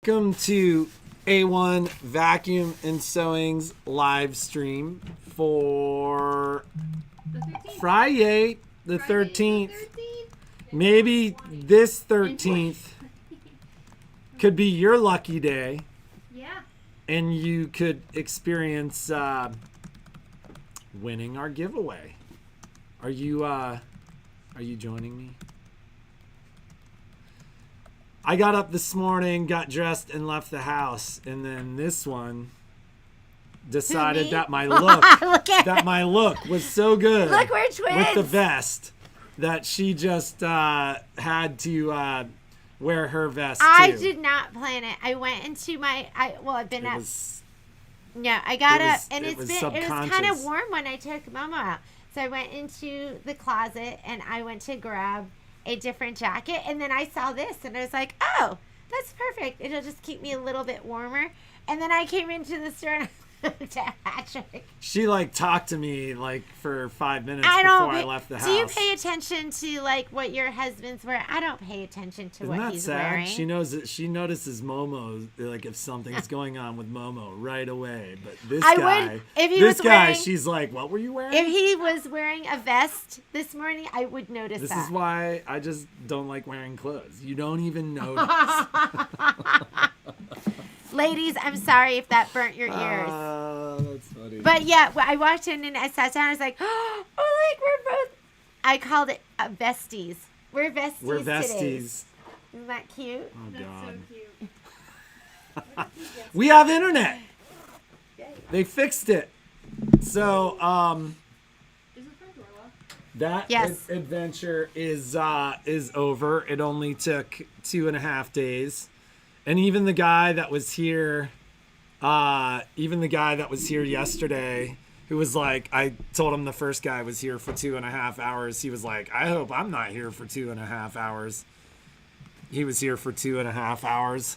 Welcome to A1 Vacuum and Sewing's live stream for Friyay the 13th. Maybe this 13th could be your lucky day. Yeah. And you could experience winning our giveaway. Are you joining me? I got up this morning, got dressed, and left the house, and then this one decided that my look was so good. Look, we're twins. With the vest that she just had to wear her vest too. I did not plan it. I went into my I got up and it was kind of warm when I took Momo out. So I went into the closet and I went to grab a different jacket, and then I saw this and I was like, oh, that's perfect. It'll just keep me a little bit warmer. And then I came into the store and to Patrick. She talked to me for 5 minutes before I left the house. Do you pay attention to what your husband's wearing? I don't pay attention to what he's wearing. She knows that she notices Momo, if something's going on with Momo right away. But this guy, she's like, what were you wearing? If he was wearing a vest this morning, I would notice that. This is why I just don't like wearing clothes. You don't even notice. Ladies, I'm sorry if that burnt your ears. That's funny. But yeah, I walked in and I sat down. I was like, oh, we're both. I called it besties. We're besties. We're besties. Today. Isn't that cute? Oh, That's God. so cute. We have internet. They fixed it. So, that adventure is over. It only took 2.5 days. And even the guy that was here, yesterday, who was I told him the first guy was here for 2.5 hours. He was like, I hope I'm not here for 2.5 hours. He was here for 2.5 hours.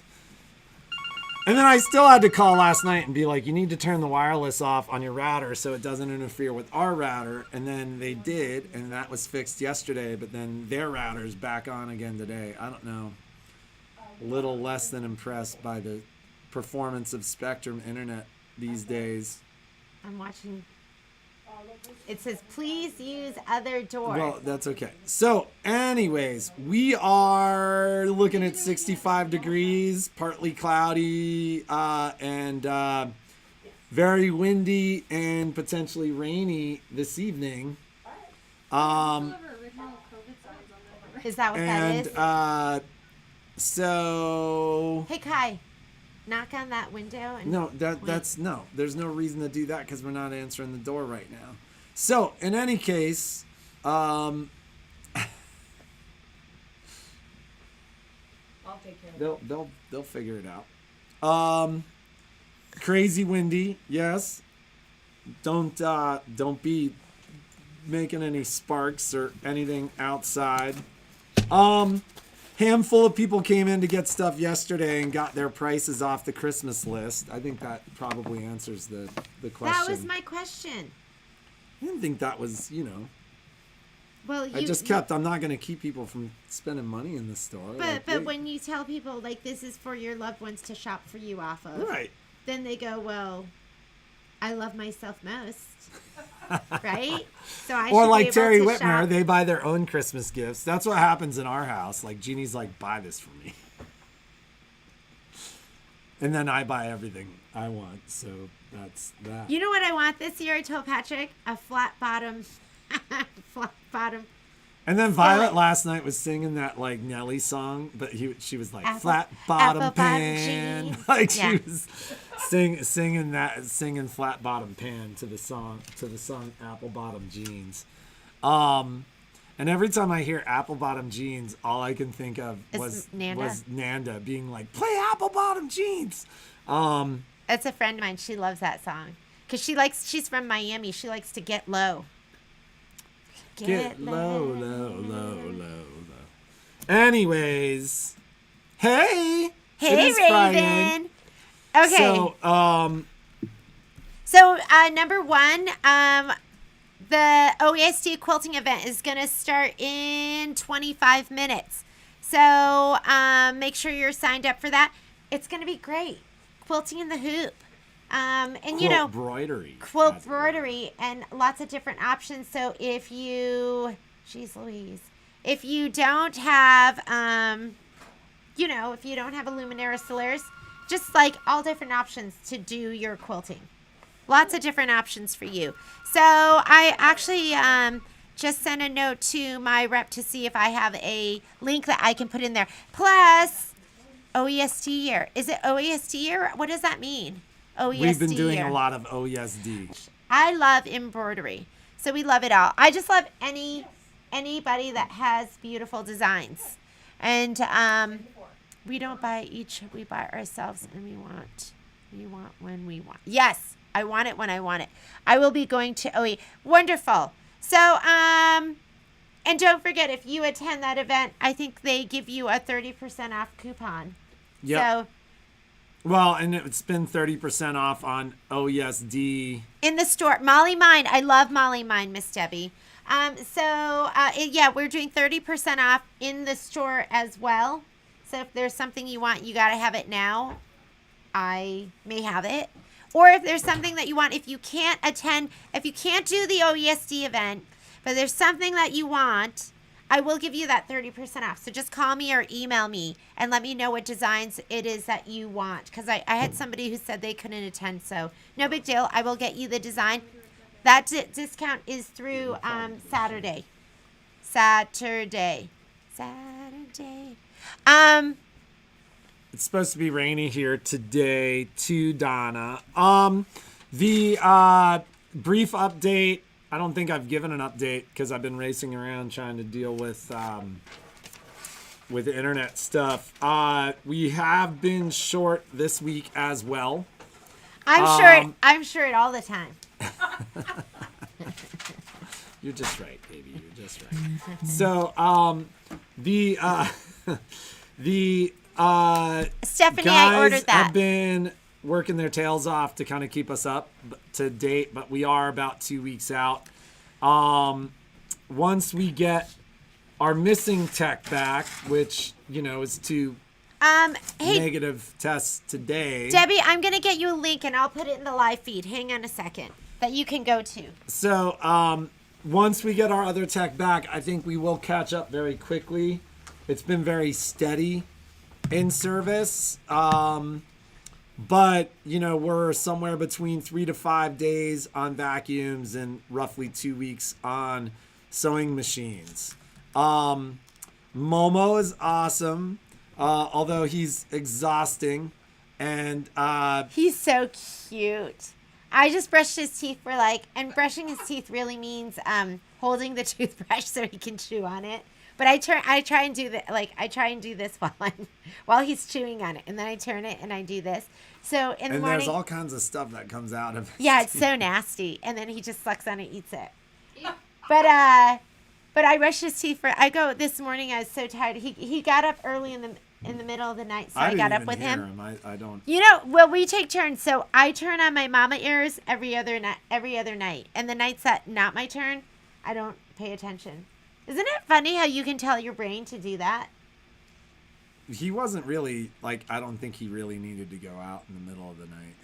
And then I still had to call last night and be like, you need to turn the wireless off on your router so it doesn't interfere with our router. And then they did, and that was fixed yesterday. But then their router's back on again today. I don't know. A little less than impressed by the performance of Spectrum Internet these days. I'm watching. It says, please use other door. Well, that's okay. So, anyways, we are looking at 65 degrees, partly cloudy, and very windy and potentially rainy this evening. Is that what that is? So hey Kai, knock on that window. And that's no. There's no reason to do that because we're not answering the door right now. So in any case, I'll take care of it. They'll figure it out. Crazy windy, yes. Don't be making any sparks or anything outside. Handful of people came in to get stuff yesterday and got their prices off the Christmas list. I think that probably answers the question. That was my question. I didn't think that was, Well, I'm not going to keep people from spending money in the store. But when you tell people, this is for your loved ones to shop for you off of. Right. Then they go, well, I love myself most. Right? So I or should like be able Terry to Whitmer, shop. they buy their own Christmas gifts. That's what happens in our house. Jeannie's buy this for me. And then I buy everything I want. So that's that. You know what I want this year? I told Patrick, a flat bottom. And then Violet last night was singing that Nelly song, but she was flat bottom pan. She was singing flat bottom pan to the song Apple Bottom Jeans. And every time I hear Apple Bottom Jeans, all I can think of was Nanda being like, play Apple Bottom Jeans. That's a friend of mine. She loves that song because she's from Miami. She likes to get low. Get low. Anyways, hey, Raven. Friday. Okay. So number one, the OESD quilting event is going to start in 25 minutes. So make sure you're signed up for that. It's going to be great. Quilting in the hoop. And quilt embroidery and lots of different options. So if you, geez Louise, if you don't have, if you don't have a Luminara Solaris, just like all different options to do your quilting. Lots of different options for you. So I actually just sent a note to my rep to see if I have a link that I can put in there. Plus, OESD year. Is it OESD year? What does that mean? OESD We've been doing year. a lot of OESD. I love embroidery. So we love it all. I just love anybody that has beautiful designs. And we don't buy each, we buy ourselves, and we want when we want. Yes, I want it when I want it. I will be going to OE. Wonderful. So, and don't forget, if you attend that event, I think they give you a 30% off coupon. Yeah. So, well, and it's been 30% off on OESD. In the store. Molly Mine. I love Molly Mine, Miss Debbie. We're doing 30% off in the store as well. So if there's something you want, you got to have it now. I may have it. Or if there's something that you want, if you can't do the OESD event, but there's something that you want, I will give you that 30% off. So just call me or email me and let me know what designs it is that you want. Because I had somebody who said they couldn't attend, so no big deal. I will get you the design. That discount is through Saturday. It's supposed to be rainy here today too, Donna. The brief update. I don't think I've given an update because I've been racing around trying to deal with internet stuff. We have been short this week as well. I'm short all the time. You're just right, baby. You're just right. So, Stephanie, guys I ordered that. Have been working their tails off to kind of keep us up to date, but we are about 2 weeks out. Once we get our missing tech back, which is 2 negative tests today. Debbie, I'm gonna get you a link and I'll put it in the live feed. Hang on a second, that you can go to. So, once we get our other tech back, I think we will catch up very quickly. It's been very steady in service. But, we're somewhere between 3 to 5 days on vacuums and roughly 2 weeks on sewing machines. Momo is awesome, although he's exhausting. And he's so cute. I just brushed his teeth and brushing his teeth really means holding the toothbrush so he can chew on it. But I try and do this while he's chewing on it, and then I turn it and I do this. So in the morning, there's all kinds of stuff that comes out of it. Yeah, it's so nasty, and then he just sucks on it, eats it. But I brush his teeth this morning. I was so tired. He got up early in the middle of the night, so I got up with him. I don't. We take turns. So I turn on my mama ears every other night, and the nights that not my turn, I don't pay attention. Isn't it funny how you can tell your brain to do that? He wasn't really, I don't think he really needed to go out in the middle of the night.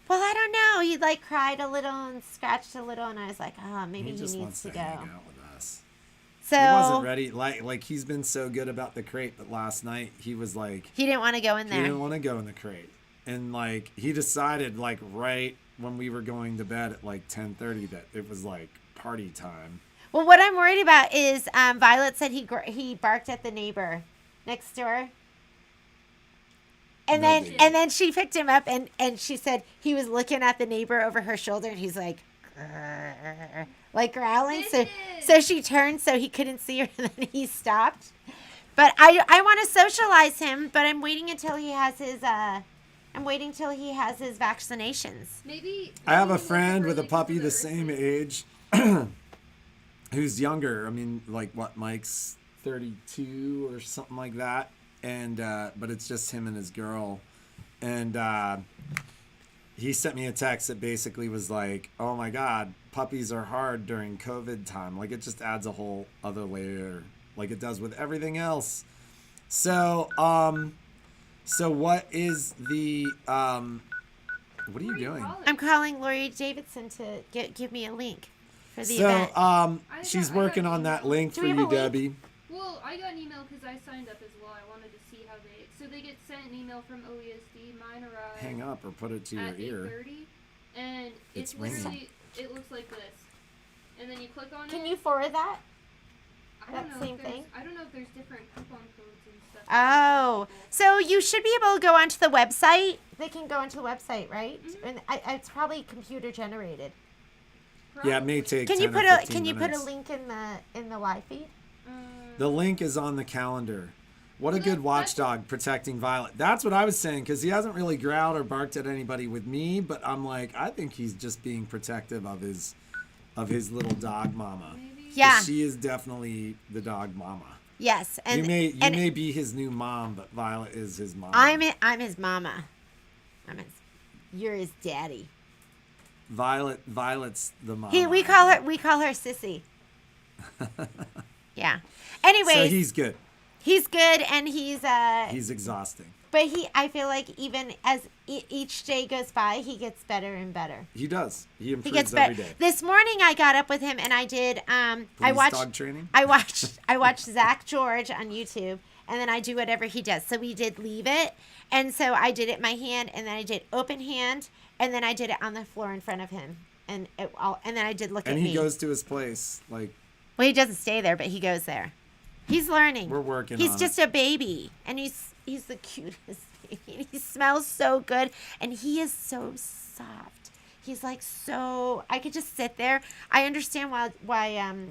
Well, I don't know. He, cried a little and scratched a little, and I was like, maybe he needs to go. Hang out with us. So, he wasn't ready. He's been so good about the crate, but last night he was like... He didn't want to go in there. He didn't want to go in the crate. And, he decided, right when we were going to bed at, 10:30 that it was, party time. Well, what I'm worried about is Violet said he barked at the neighbor next door. And then she picked him up and she said he was looking at the neighbor over her shoulder and he's like growling. So she turned so he couldn't see her and then he stopped. But I want to socialize him, but I'm waiting until he has his vaccinations. Maybe I have a friend with a puppy the same age. Who's younger. I mean, Mike's 32 or something like that. And, but it's just him and his girl. And, he sent me a text that basically was like, oh my God, puppies are hard during COVID time. It just adds a whole other layer, like it does with everything else. So, So what is the what are you doing? I'm calling Lori Davidson to give me a link for the So event. she's working on that link for you, Debbie. Well, I got an email because I signed up as well. I wanted to see how they get sent an email from OESD. Mine arrived. Hang up or put it to your at ear. 8:30, and it's literally it looks like this. And then you click on it. Can you forward that? I don't know if there's different coupon codes and stuff. Oh, so you should be able to go onto the website. They can go onto the website, right? Mm-hmm. And it's probably computer generated. Probably. Yeah, it may take. Can 10 you put or a 15 minutes. link in the live feed? The link is on the calendar. What a good watchdog protecting Violet. That's what I was saying, because he hasn't really growled or barked at anybody with me, but I'm like, I think he's just being protective of his little dog mama. Maybe. Yeah. She is definitely the dog mama. Yes, and you may be his new mom, but Violet is his mom. I'm his mama. You're his daddy. Violet's the mom. We call her Sissy. Yeah. Anyway, so he's good. He's good, and he's exhausting. But I feel like even as each day goes by, he gets better and better. He does. He improves gets better. every day. This morning I got up with him and I did. I watched dog training. I watched Zach George on YouTube, and then I do whatever he does. So we did leave it, and so I did it in my hand, and then I did open hand, and then I did it on the floor in front of him, and then I did look at me. And he goes to his place like. Well, he doesn't stay there, but he goes there. He's learning. We're working. He's just a baby, and he's the cutest baby. He smells so good, and he is so soft. He's like so. I could just sit there. I understand why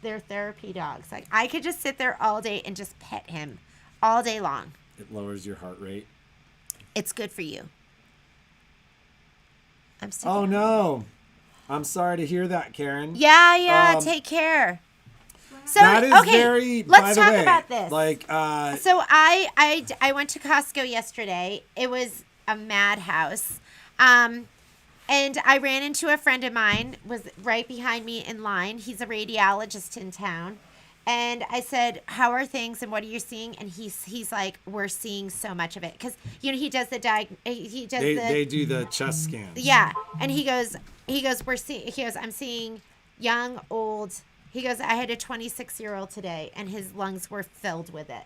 they're therapy dogs. Like I could just sit there all day and just pet him all day long. It lowers your heart rate. It's good for you. I'm so. Oh no. I'm sorry to hear that, Karen. Yeah. Take care. So that is okay, very. let's by the talk way, about this. Like, so I went to Costco yesterday. It was a madhouse, and I ran into a friend of mine. Was right behind me in line. He's a radiologist in town, and I said, "How are things? And what are you seeing?" And he's like, "We're seeing so much of it because he does the they do the chest scans. Yeah, and he goes, I'm seeing young, old. He goes, I had a 26-year-old today, and his lungs were filled with it.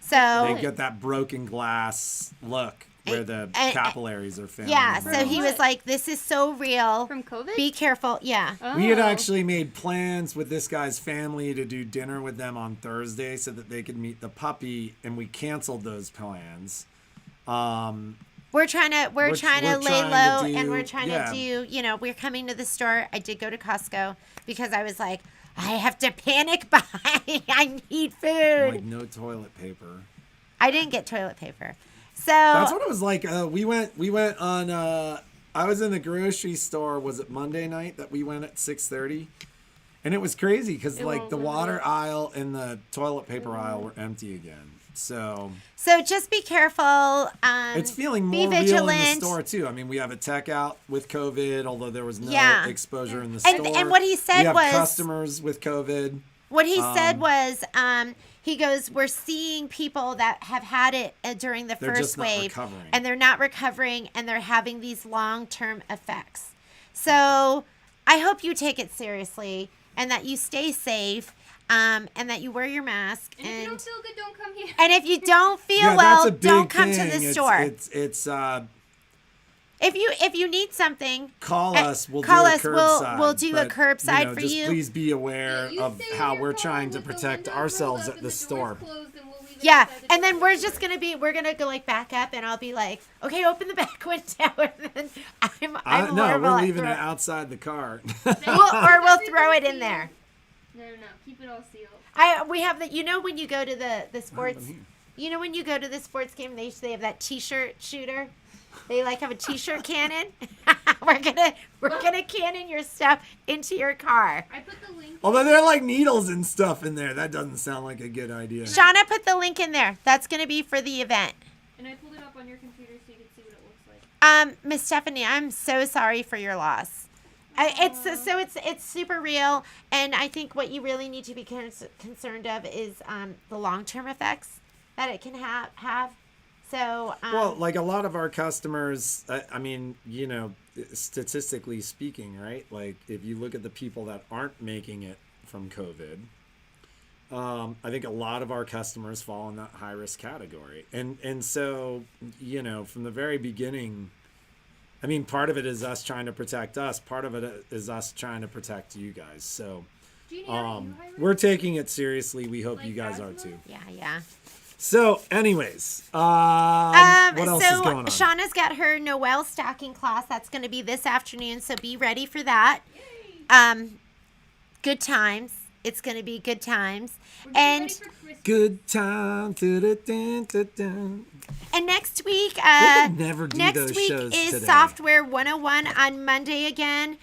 So they get that broken glass look where the capillaries are failing. Yeah, so he was like, this is so real. From COVID? Be careful. Yeah. Oh. We had actually made plans with this guy's family to do dinner with them on Thursday so that they could meet the puppy, and we canceled those plans. We're trying to lay low, and we're trying to do, we're coming to the store. I did go to Costco because I was like, I have to panic buy. I need food. Like no toilet paper. I didn't get toilet paper. So that's what it was like. We went on. I was in the grocery store. Was it Monday night that we went at 6:30? And it was crazy because like the water aisle and the toilet paper aisle were empty again. So just be careful. It's feeling more real in the store too. I mean, we have a tech out with COVID, although there was no exposure in the store. And what he said was customers with COVID. What he said was, he goes, we're seeing people that have had it during the first wave, and they're not recovering, and they're having these long-term effects. So I hope you take it seriously and that you stay safe. And that you wear your mask. And if you don't feel good, don't come here. And if you don't feel well, don't come to the store. It's if you need something, call us. We'll do a curbside. We'll do a curbside for just you. Please be aware of how we're trying to protect ourselves at the store. Yeah, and then we're gonna go like back up, and I'll be like, okay, open the back window, and then I'm we're leaving it outside the car. we'll throw it in there. No, keep it all sealed. We have when you go to the sports, when you go to the sports game, they have that T-shirt shooter. They like have a T-shirt cannon. We're gonna cannon your stuff into your car. I put the link. Although there are like needles and stuff in there, that doesn't sound like a good idea. Shauna put the link in there. That's gonna be for the event. And I pulled it up on your computer so you can see what it looks like. Miss Stephanie, I'm so sorry for your loss. It's super real, and I think what you really need to be concerned of is the long-term effects that it can have. So well, like a lot of our customers, I mean, you know, statistically speaking, right? Like if you look at the people that aren't making it from COVID, I think a lot of our customers fall in that high risk category. And so, you know, from the very beginning, I mean, part of it is us trying to protect us. Part of it is us trying to protect you guys. So we're taking it seriously. We hope you guys are too. Yeah. So anyways, what else is going on? Shauna's got her Noel stocking class. That's going to be this afternoon. So be ready for that. Good times. It's going to be good times. And good time. And next week, never do those shows is today. Software 101 on Monday again.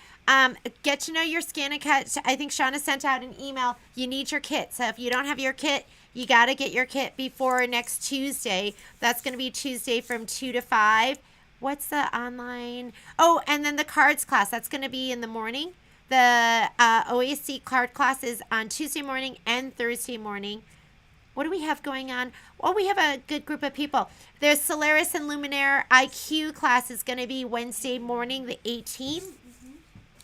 Get to know your scan and cut. I think Shauna sent out an email. You need your kit. So if you don't have your kit, you got to get your kit before next Tuesday. That's going to be Tuesday from 2 to 5. What's the online? Oh, and then the cards class. That's going to be in the morning. The OASC card class is on Tuesday morning and Thursday morning. What do we have going on? Well, we have a good group of people. There's Solaris and Luminaire IQ class is going to be Wednesday morning, the 18th.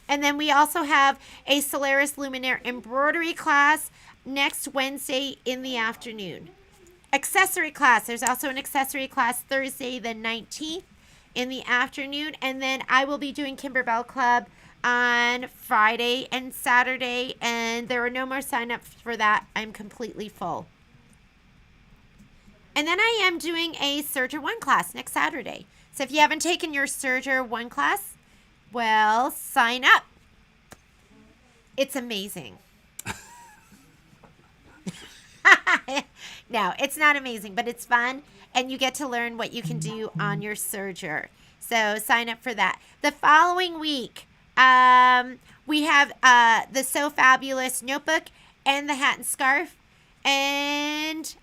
And then we also have a Solaris Luminaire embroidery class next Wednesday in the afternoon. Accessory class. There's also an accessory class Thursday, the 19th in the afternoon. And then I will be doing Kimberbell Club on Friday and Saturday. And there are no more sign-ups for that. I'm completely full. And then I am doing a Serger 1 class next Saturday. So if you haven't taken your Serger 1 class, well, sign up. It's amazing. No, it's not amazing, but it's fun. And you get to learn what you can do on your Serger. So sign up for that. The following week, we have the So Fabulous notebook and the hat and scarf. And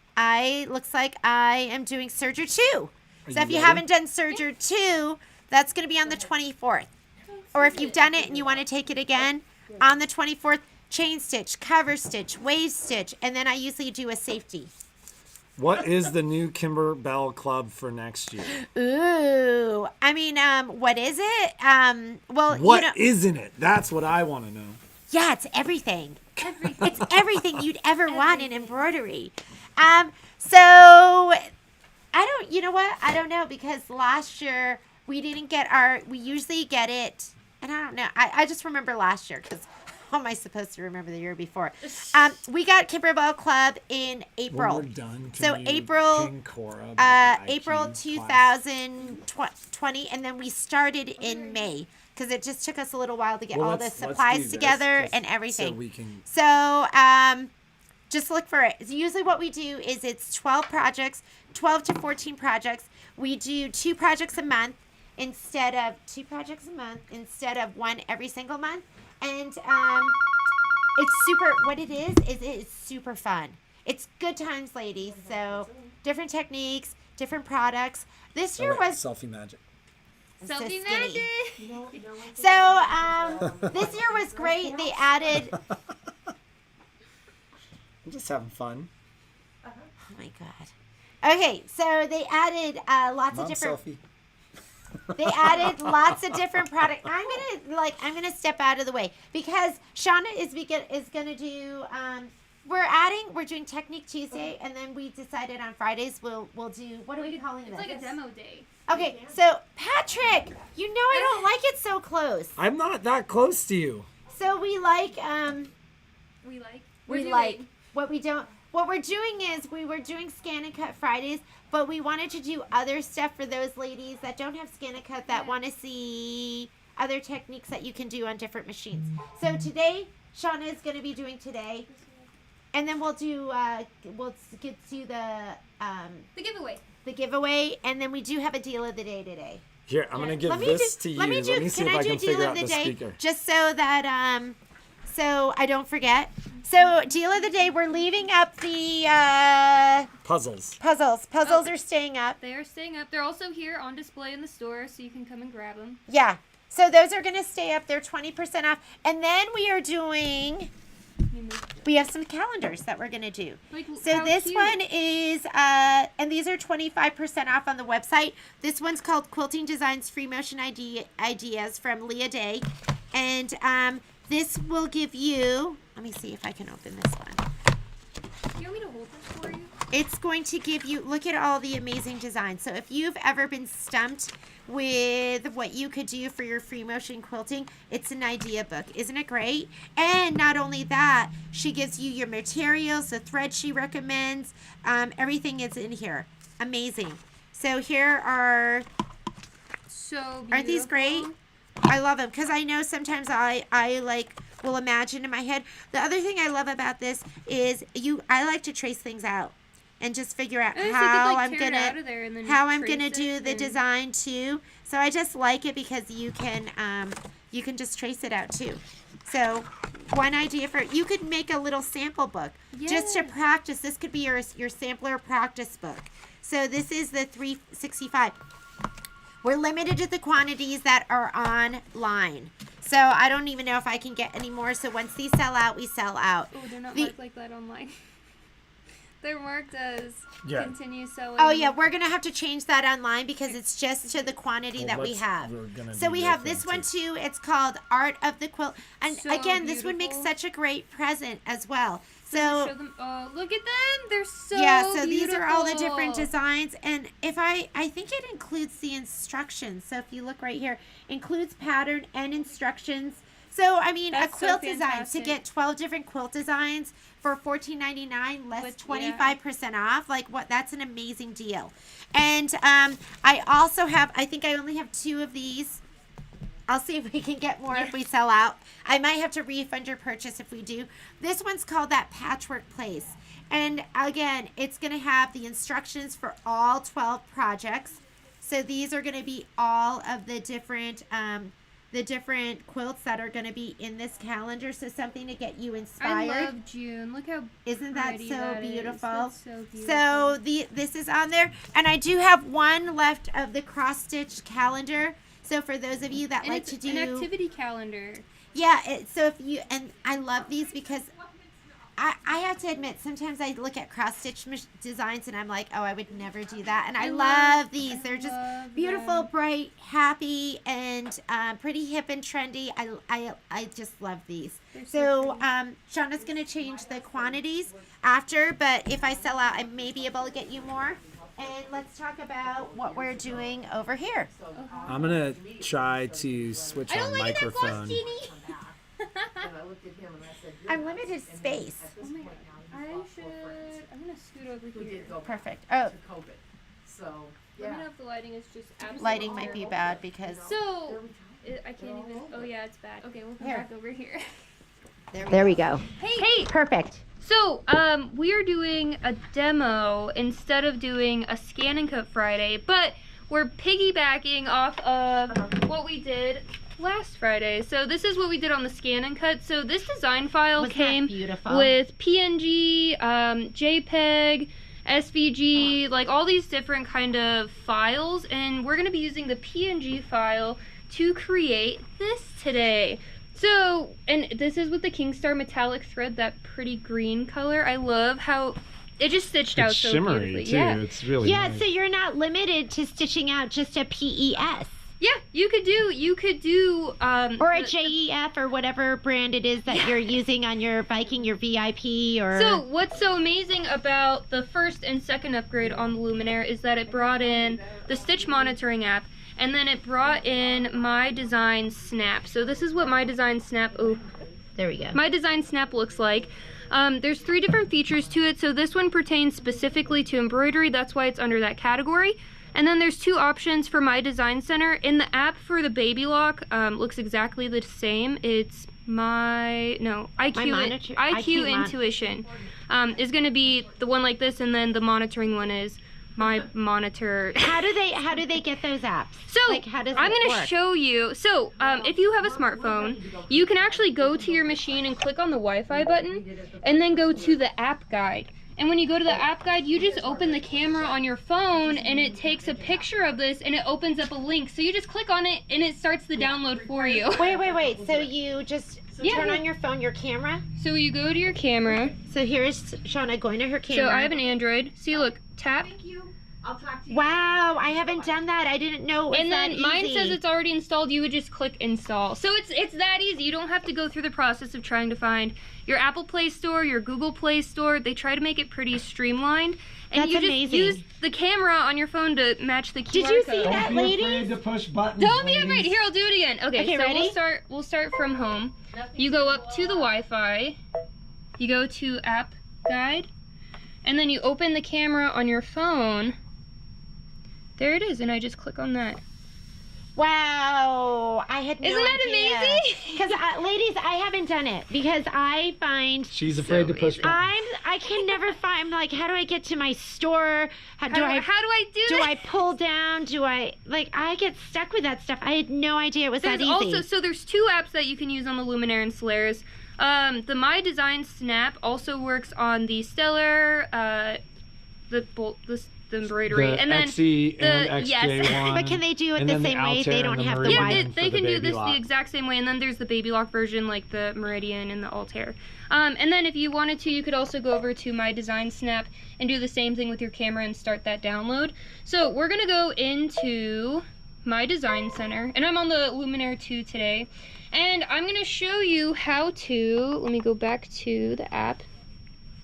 looks like I am doing Serger 2. So if you haven't done Serger 2, that's going to be on the 24th. Or if you've done it and you want to take it again, on the 24th, chain stitch, cover stitch, wave stitch, and then I usually do a safety. What is the new Kimberbell Club for next year? Ooh, I mean, what is it? Well, what isn't it? That's what I want to know. Yeah, it's everything. It's everything you'd ever want in embroidery. So I don't know, because last year we didn't get we usually get it, and I don't know. I just remember last year, because how am I supposed to remember the year before? We got Kimberbell Club in April. When we're done, so April 2020, and then we started in May, because it just took us a little while to get all the supplies together and everything. So we can. So just look for it. Usually what we do is it's 12 projects, 12 to 14 projects. We do 2 projects a month instead of one every single month. And it's super, what it is it's super fun. It's good times, ladies. So different techniques, different products. This year was Selfie magic. Selfie magic. So this year was great. They added. I'm just having fun. Oh my God. Okay, so they added lots of different. Selfie. They added lots of different products. I'm gonna step out of the way, because Shauna is gonna do. We're doing Technique Tuesday, and then we decided on Fridays we'll do, what are we calling this? It's like a demo day. Okay, so Patrick, you know I don't like it so close. I'm not that close to you. So we like what we're doing is we were doing Scan and Cut Fridays, but we wanted to do other stuff for those ladies that don't have Scan and Cut, that want to see other techniques that you can do on different machines. So today, Shauna is going to be doing today, and then we'll do the giveaway, and then we do have a deal of the day today. Here, I'm going to give this to you. Let me see if I can figure out the speaker. Just so that so I don't forget. So deal of the day, we're leaving up the puzzles. Puzzles are staying up. They are staying up. They're also here on display in the store, so you can come and grab them. Yeah. So those are going to stay up. They're 20% off. And then we are doing we have some calendars that we're going to do. Like, so this cute. one is, and these are 25% off on the website. This one's called Quilting Designs Free Motion Ideas from Leah Day. And this will give you, let me see if I can open this one. You want me to hold this for you? It's going to give you, look at all the amazing designs. So if you've ever been stumped with what you could do for your free motion quilting, it's an idea book. Isn't it great? And not only that, she gives you your materials, the thread she recommends. Everything is in here. Amazing. So here are, So beautiful. aren't these great? I love them because I know sometimes I like will imagine in my head. The other thing I love about this is I like to trace things out and just figure out how I'm gonna do the design too. So I just like it because you can just trace it out too. So one idea for, you could make a little sample book just to practice. This could be your sampler practice book. So this is the 365. We're limited to the quantities that are online. So I don't even know if I can get any more. So once these sell out, we sell out. Oh, they're not marked like that online. They're marked as continue selling. Oh yeah, we're gonna have to change that online because it's just to the quantity that we have. So we have this one too. It's called Art of the Quilt, and So again, this would make beautiful. such a great present as well. Show So them. Oh, look at them! They're so so these are all the different designs, and if I think it includes the instructions. So if you look right here, includes pattern and instructions. So I mean, That's a quilt so design, to fantastic. get 12 different quilt designs for $14.99 less With- 25% off, like what? That's an amazing deal. And I also have, I think I only have 2 of these. I'll see if we can get more if we sell out. I might have to refund your purchase if we do. This one's called That Patchwork Place. And again, it's going to have the instructions for all 12 projects. So these are going to be all of the different quilts that are going to be in this calendar. So something to get you inspired. I love June. Look how Isn't that pretty so that is. beautiful? That's so beautiful. So this is on there. And I do have one left of the cross-stitch calendar. So for those of you that and like it's to do an activity calendar. Yeah, so if you, and I love these because I have to admit, sometimes I look at cross-stitch designs and I'm like, oh, I would never do that. And I love these. They're just beautiful, bright, happy, and pretty hip and trendy. I just love these. So Shauna's going to change the quantities after, but if I sell out, I may be able to get you more. And let's talk about what we're doing over here. I'm going to try to switch on microphone. Unlimited space. Oh my God. I'm gonna scoot over here. Perfect. Oh, Let me know if the lighting is just absolutely lighting might be terrible. bad because So, I can't even. Oh yeah, it's bad. Okay, we'll come Here. back over here. there we go. Hey, Perfect. so we are doing a demo instead of doing a Scan and Cut Friday, but we're piggybacking off of what we did last Friday. So this is what we did on the Scan and Cut. So this design file came with PNG, JPEG, SVG, like all these different kind of files, and we're going to be using the PNG file to create this today. So, and this is with the Kingstar metallic thread, that pretty green color. I love how it just stitched out so shimmery beautifully. too. Yeah. It's really nice. So you're not limited to stitching out just a PES. Yeah, you could do Or a JEF or whatever brand it is that you're using on your Viking, your VIP, or... So what's so amazing about the first and second upgrade on the Luminaire is that it brought in the stitch monitoring app, and then it brought in My Design Snap. So this is what My Design Snap, there we go. My Design Snap looks like. There's 3 different features to it. So this one pertains specifically to embroidery. That's why it's under that category. And then there's 2 options for My Design Center. In the app for the Baby Lock, looks exactly the same. It's IQ Intuition is going to be the one like this, and then the monitoring one is My Monitor. How do they get those apps? So how does I'm it going to work? show you. So if you have a smartphone, you can actually go to your machine and click on the Wi-Fi button, and then go to the app guide. And when you go to the app guide, you just open the camera on your phone and it takes a picture of this and it opens up a link. So you just click on it and it starts the download for you. Wait. So you just turn on your phone, your camera? So you go to your camera. So here's Shauna going to her camera. So I have an Android. See, look, tap. Thank you. I'll talk to you. Wow, I haven't done that. I didn't know it was And then that mine easy. says it's already installed. You would just click install. So it's that easy. You don't have to go through the process of trying to find your Apple Play Store, your Google Play Store. They try to make it pretty streamlined. And That's you just amazing. use the camera on your phone to match the QR Did you code. see that, Don't be ladies? afraid to push buttons. Don't be afraid. ladies. Here, I'll do it again. Okay, so ready? we'll start from home. You go up to the Wi-Fi. You go to app guide. And then you open the camera on your phone. There it is, and I just click on that. Wow, I had no Isn't that idea. amazing? Because, ladies, I haven't done it because I find She's afraid to push buttons. I can never find. I'm like, how do I get to my store? How do I do do that? I pull down? I get stuck with that stuff. I had no idea it was that easy. So there's two apps that you can use on the Luminaire and Solaris. The My Design Snap also works on the Stellar, the embroidery, The and then XE and XJ yes. one. But can they do it and the then the same way? Altair They and don't the have the Meridian. wide. Yeah, for they the can do baby this lock. the exact same way, and then there's the baby lock version, like the Meridian and the Altair. And then if you wanted to, you could also go over to My Design Snap and do the same thing with your camera and start that download. So we're gonna go into My Design Center, and I'm on the Luminaire 2 today, and I'm gonna show you how to, let me go back to the app.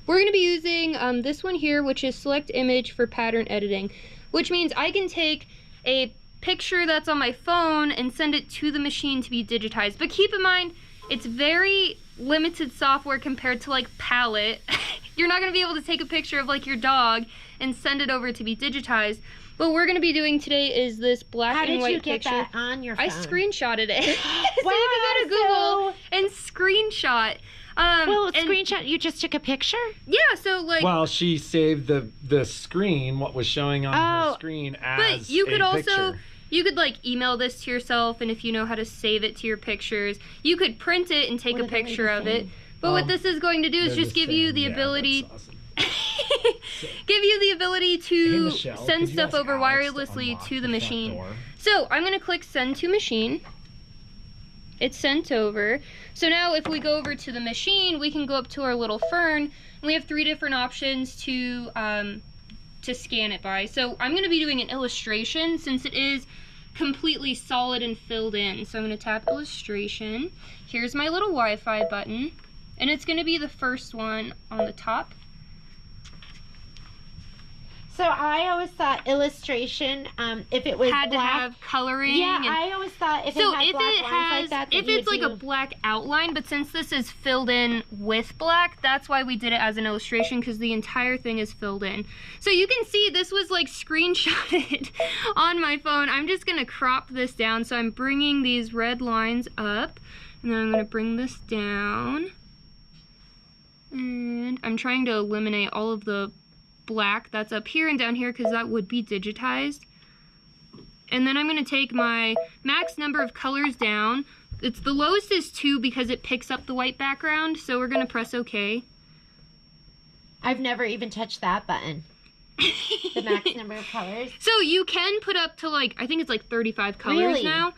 We're gonna be using this one here, which is Select Image for pattern editing, which means I can take a picture that's on my phone and send it to the machine to be digitized. But keep in mind, it's very limited software compared to like Palette. You're not gonna be able to take a picture of like your dog and send it over to be digitized. What we're gonna be doing today is this black and white picture. How did you get that on your phone? I screenshotted it. So Wow, you can go to Google and screenshot. Screenshot, you just took a picture? Yeah, so like. Well, she saved the screen, what was showing on her screen as But you could a also, picture. you could like email this to yourself, and if you know how to save it to your pictures, you could print it and take a picture of it. But what this is going to do is They're just the give you same. the Yeah, ability, that's awesome. give you the ability to Hey, Michelle, send could you stuff ask over Alex to wirelessly unlock to the front machine. door? So I'm gonna click send to machine. It's sent over. So now if we go over to the machine, we can go up to our little fern, and we have 3 different options to scan it by. So I'm gonna be doing an illustration since it is completely solid and filled in. So I'm gonna tap illustration. Here's my little Wi-Fi button, and it's gonna be the first one on the top. So I always thought illustration, if it was Had to black, have coloring. yeah, and I always thought if so it had if black it lines has, like that, if you it's would like do- a black outline, but since this is filled in with black, that's why we did it as an illustration, because the entire thing is filled in. So you can see this was like screenshotted on my phone. I'm just gonna crop this down. So I'm bringing these red lines up, and then I'm gonna bring this down. And I'm trying to eliminate all of the black that's up here and down here, because that would be digitized. And then I'm going to take my max number of colors down. It's the lowest is 2 because it picks up the white background, so we're going to press OK. I've never even touched that button. The max number of colors. So you can put up to like, I think it's like 35 colors Really? now.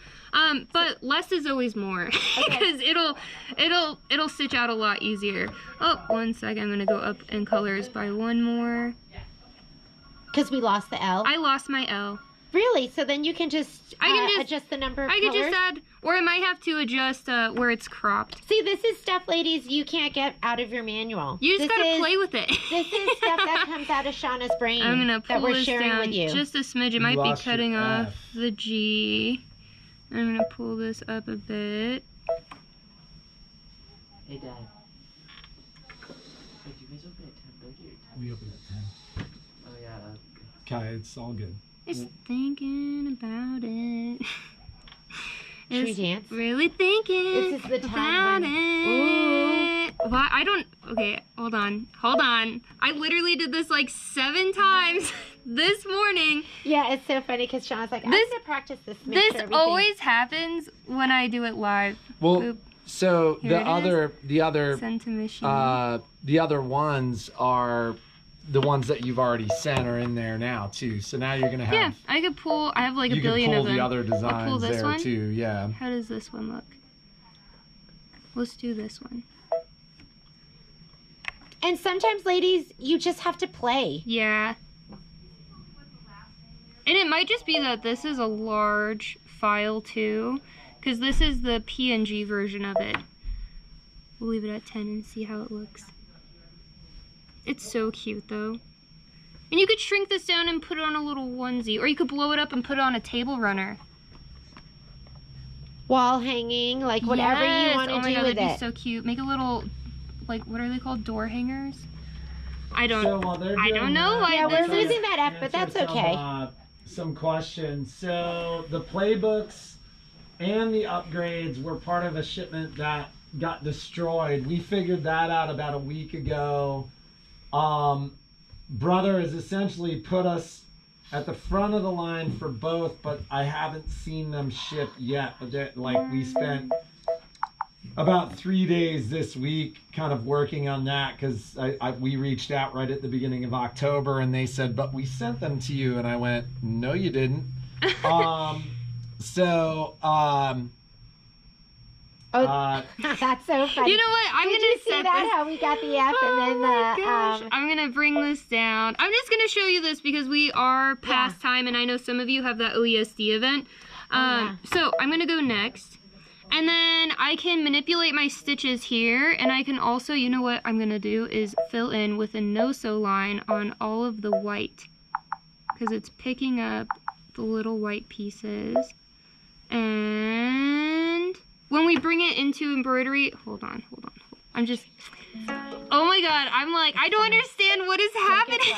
But less is always more, because it'll stitch out a lot easier. Oh, 1 second, I'm gonna go up in colors by 1 more. Because we lost the L. I lost my L. Really? So then you can just, I can just adjust the number of I colors? could just add, or I might have to adjust where it's cropped. See, this is stuff, ladies, you can't get out of your manual. You just This gotta is- play with it. This is stuff that comes out of Shauna's brain I'm gonna that pull we're this sharing down with you. just a smidge. It might be lost your cutting off F. the G. I'm gonna pull this up a bit. Hey, Dad. Hey, do you guys open at 10:30 or 10? We open at 10. Oh, yeah. Okay, it's all good. Just thinking about it. Should we Just dance? really thinking This is the time about it. Why? I don't. Okay, hold on. I literally did this like 7 times this morning. Yeah, it's so funny because Shauna's like, I'm This- going to practice this. to make This sure everything- always happens when I do it live. Well, Boop. so Here the it is. other Send to machine. the other ones are the ones that you've already sent are in there now too. So now you're gonna have. Yeah, I could pull. I have like a billion of them. You can pull the other designs I'll pull this there one. too. Yeah. How does this one look? Let's do this one. And sometimes, ladies, you just have to play. Yeah. And it might just be that this is a large file too, because this is the PNG version of it. We'll leave it at 10 and see how it looks. It's so cute though. And you could shrink this down and put it on a little onesie, or you could blow it up and put it on a table runner. Wall hanging, like whatever you want to do with it. Oh my god, that'd be so cute. Make a little, like, what are they called? Door hangers? I don't know. Yeah, we're losing that F, but that's okay. Some questions. So the playbooks and the upgrades were part of a shipment that got destroyed. We figured that out about a week ago. Brother has essentially put us at the front of the line for both, but I haven't seen them ship yet. But like, we spent about 3 days this week kind of working on that, because we reached out right at the beginning of October and they said, but we sent them to you. And I went, no, you didn't. That's so funny. You know what? Did you see that? How we got the F and then the gosh. I'm gonna bring this down. I'm just gonna show you this because we are past time, and I know some of you have that OESD event. So I'm gonna go next, and then I can manipulate my stitches here, and I can also, you know what I'm gonna do is fill in with a no-sew line on all of the white, because it's picking up the little white pieces. And when we bring it into embroidery, hold on. I'm just, oh my god, I'm like, I don't understand what is happening.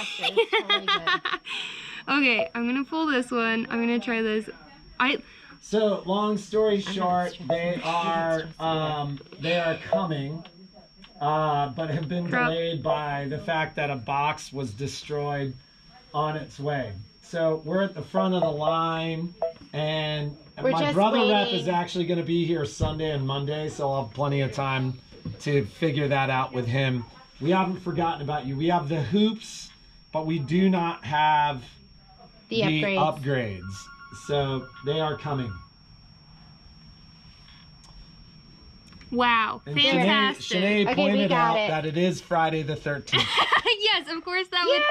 Okay, I'm gonna pull this one. I'm gonna try this. So long story short, they are coming, but have been delayed by the fact that a box was destroyed on its way. So we're at the front of the line, and my brother rep is actually going to be here Sunday and Monday, so I'll have plenty of time to figure that out with him. We haven't forgotten about you. We have the hoops, but we do not have the upgrades. So they are coming. Wow, and fantastic. Shanae pointed out that it is Friday the 13th. Yes, of course that would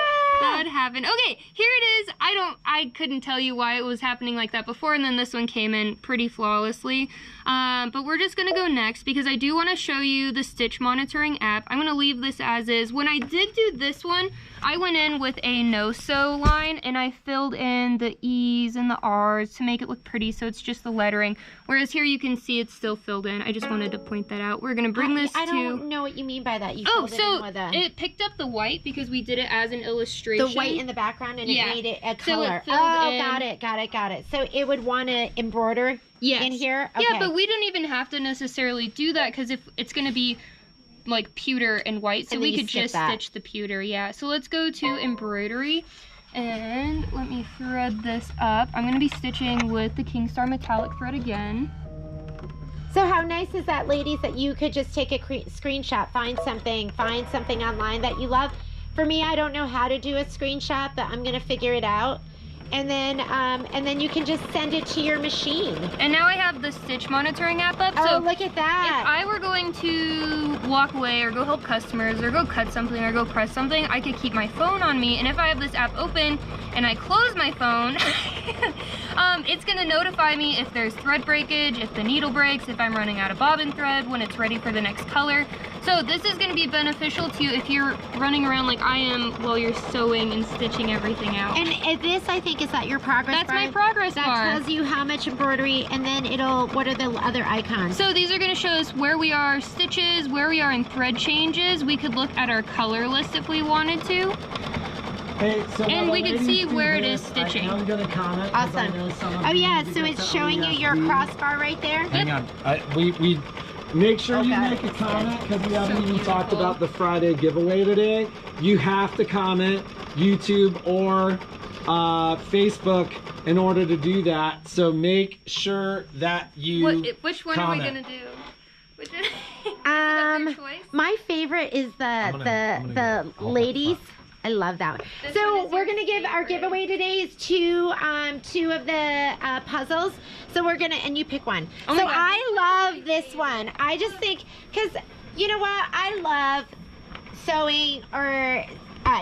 happen. Okay, here it is. I couldn't tell you why it was happening like that before, and then this one came in pretty flawlessly. But we're just gonna go next because I do want to show you the stitch monitoring app. I'm gonna leave this as is. When I did do this one, I went in with a no-sew line and I filled in the E's and the R's to make it look pretty, so it's just the lettering. Whereas here you can see it's still filled in. I just wanted to point that out. We're gonna bring this to... I don't know what you mean by that. It picked up the white because we did it as an illustration. The white in the background, and it made it a color. Got it. So it would want to embroider in here? Okay. Yeah, but we don't even have to necessarily do that because if it's going to be like pewter and white, so we could just stitch the pewter. Yeah, so let's go to embroidery. And let me thread this up. I'm going to be stitching with the Kingstar metallic thread again. So how nice is that, ladies, that you could just take a screenshot, find something online that you love. For me, I don't know how to do a screenshot, but I'm gonna figure it out. And then you can just send it to your machine. And now I have the stitch monitoring app up. Oh, so look at that. If I were going to walk away or go help customers or go cut something or go press something, I could keep my phone on me. And if I have this app open and I close my phone, it's gonna notify me if there's thread breakage, if the needle breaks, if I'm running out of bobbin thread, when it's ready for the next color. So this is gonna be beneficial to you if you're running around like I am while you're sewing and stitching everything out. And this, I think, is that your progress bar? That's my progress bar. That tells you how much embroidery, and then what are the other icons? So these are gonna show us where we are stitches, where we are in thread changes. We could look at our color list if we wanted to. Hey, so and we can see where it is stitching. I'm gonna comment. Awesome. Oh yeah, so it's showing you your crossbar right there? Hang on. We make sure you make a comment because we haven't even talked about the Friday giveaway today. You have to comment YouTube or Facebook in order to do that. So make sure that you which one comment. Are we gonna do? Which my favorite is the ladies. I love that one. This So one is we're your gonna give our favorite. giveaway today is two of the puzzles. So we're gonna, and you pick one. Oh So my God, I love this one. I just think, cause you know what? I love sewing or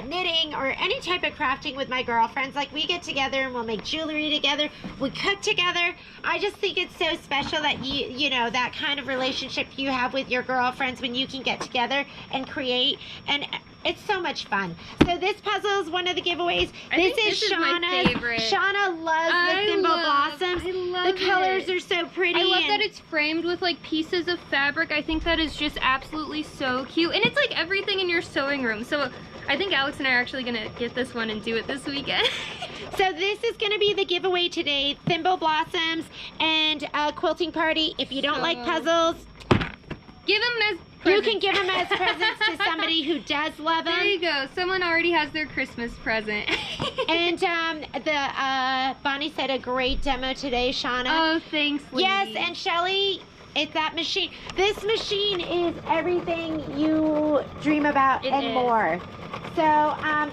knitting or any type of crafting with my girlfriends. Like we get together and we'll make jewelry together. We cook together. I just think it's so special that you know, that kind of relationship you have with your girlfriends when you can get together and create, and it's so much fun. So this puzzle is one of the giveaways. This is my Shauna's. favorite. Shauna loves the thimble blossoms. I love the colors it. are so pretty. I love and that it's framed with like pieces of fabric. I think that is just absolutely so cute. And it's like everything in your sewing room. So I think Alex and I are actually gonna get this one and do it this weekend. So this is going to be the giveaway today. Thimble blossoms and a quilting party. If you don't like puzzles, give them as presents. you can give them as presents to somebody who does love them. There you go. Someone already has their Christmas present. And Bonnie said a great demo today, Shauna. Oh, thanks, Lee. Yes, and Shelly, it's that machine. This machine is everything you dream about It and is. more. So, I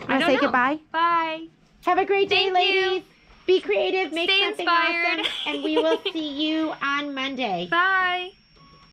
want to don't say know. goodbye? Bye. Have a great day, Thank you. ladies. Be creative, make Stay something inspired. awesome, and we will see you on Monday. Bye.